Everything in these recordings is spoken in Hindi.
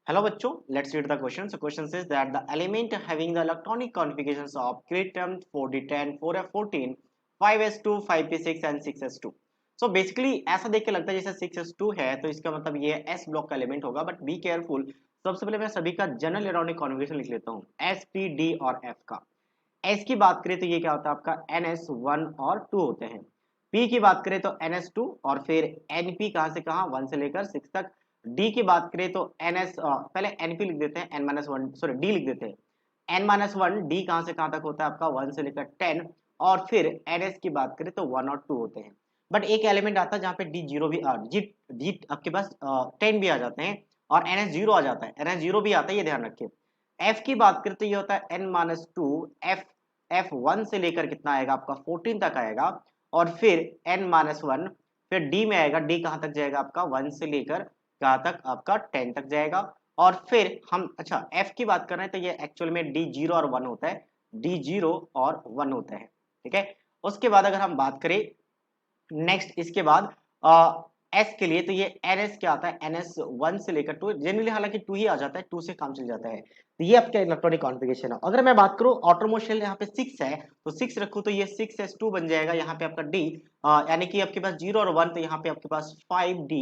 Hello बच्चों, let's read the question. So question says that the element having the electronic configurations of Kratom 4D10, 4F14, 5s2, 5p6 and 6s2. So basically ऐसा देख के लगता है जैसे 6s2 है तो इसका मतलब ये S ब्लॉक का एलिमेंट होगा, बट बी केयरफुल। सबसे पहले मैं सभी का जनरल इलेक्ट्रॉनिक कॉन्फ़िगरेशन लिख लेता हूँ, S, P, D और F का। S की बात करें तो ये क्या होता है आपका NS1 और 2 होते हैं। P की बात करें तो NS2 और फिर NP कहाँ से कहाँ 1 से लेकर 6 तक। D की बात करें तो पहले NP लिख देते हैं, N-1 सॉरी D लिख देते हैं। N-1 D कहाँ से कहाँ तक होता है आपका 1 से लेकर 10। और फिर NS की बात करें तो 1 और 2 होते हैं। बट एक एलिमेंट आता है जहाँ पे डी जीरो भी डी आपके पास 10 भी आ जाते हैं और NS जीरो आ जाता है, NS जीरो भी आता है, ये ध्यान रखिए। F की बात करें तो ये होता है N-2। F1 से लेकर कितना आएगा आपका 14 तक आएगा। और फिर N-1 फिर D में आएगा, D कहाँ तक जाएगा आपका 1 से लेकर कहाँ तक आपका 10 तक जाएगा। और फिर हम अच्छा F की बात कर रहे हैं तो ये एक्चुअल में D0 और 1 होता है, D0 और 1 होता है, ठीक है। उसके बाद अगर हम बात करें नेक्स्ट इसके बाद एस के लिए तो ये एन एस क्या आता है, एन एस 1 से लेकर 2 जनरली, हालांकि 2 ही आ जाता है, 2 से काम चल जाता है। तो ये आपका इलेक्ट्रॉनिक कॉन्फ़िगरेशन है। अगर मैं बात करूं ऑटोमोट शेल यहाँ पे 6 है तो 6 रखूं तो ये 6s2 बन जाएगा यहाँ पे आपका डी, यानी कि आपके पास 0 और 1, तो यहाँ पे आपके पास 5d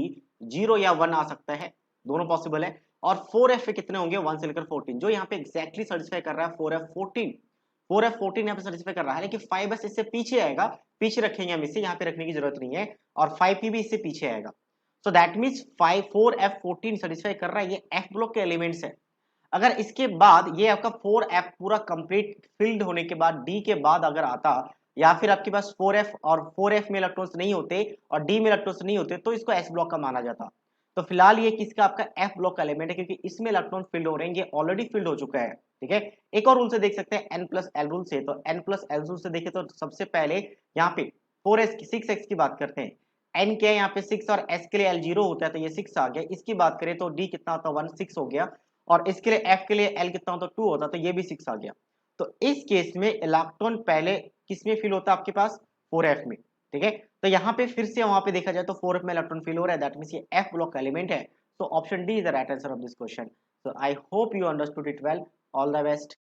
0 या 1 आ सकता है, दोनों पॉसिबल है। और 4f पे कितने होंगे 1 से लेकर 14, जो यहाँ पे एक्जैक्टली सेटिस्फाई कर रहा है 4f14। 4f14 यहाँ पे सेटिस्फाई कर रहा है, लेकिन 5s इससे पीछे आएगा, पीछे रखेंगे हम इसे, यहाँ पे रखने की जरूरत नहीं है। और 5p भी इससे पीछे आएगा। So that means 4f14 satisfy कर रहा है, ये f ब्लॉक के एलिमेंट्स है। अगर इसके बाद ये आपका 4f पूरा कंप्लीट फिल्ड होने के बाद d के बाद अगर आता, या फिर आपके पास 4f और 4f में इलेक्ट्रॉन्स नहीं होते और d में इलेक्ट्रॉन्स नहीं होते तो इसको s ब्लॉक का माना जाता। तो फिलहाल ये किसका आपका f ब्लॉक का एलिमेंट है, क्योंकि इसमें इलेक्ट्रॉन फिल्ड हो रहे हैं, ये ऑलरेडी फिल्ड हो चुका है, ठीक है। एक और रूल से देख सकते हैं n+l रूल से, तो n+l रूल से देखें तो सबसे पहले यहाँ पे 6x की बात करते हैं। n क्या है यहाँ पे 6 और s के लिए l 0 होता है तो ये 6 आ गया। इसकी बात करें तो d कितना होता है 1, 6 हो गया। और इसके लिए f के लिए l कितना होता है 2 होता, तो ये भी 6 आ गया। तो इस केस में इलेक्ट्रॉन पहले किस में फिल होता है आपके पास 4f में, ठीक है। तो यहाँ पे फिर से वहां पे देखा जाए तो 4f में इलेक्ट्रॉन फिल हो रहा है, दैट मींस ये f ब्लॉक का एलिमेंट है। So option D is the right answer of this question. So I hope you understood it well. All the best.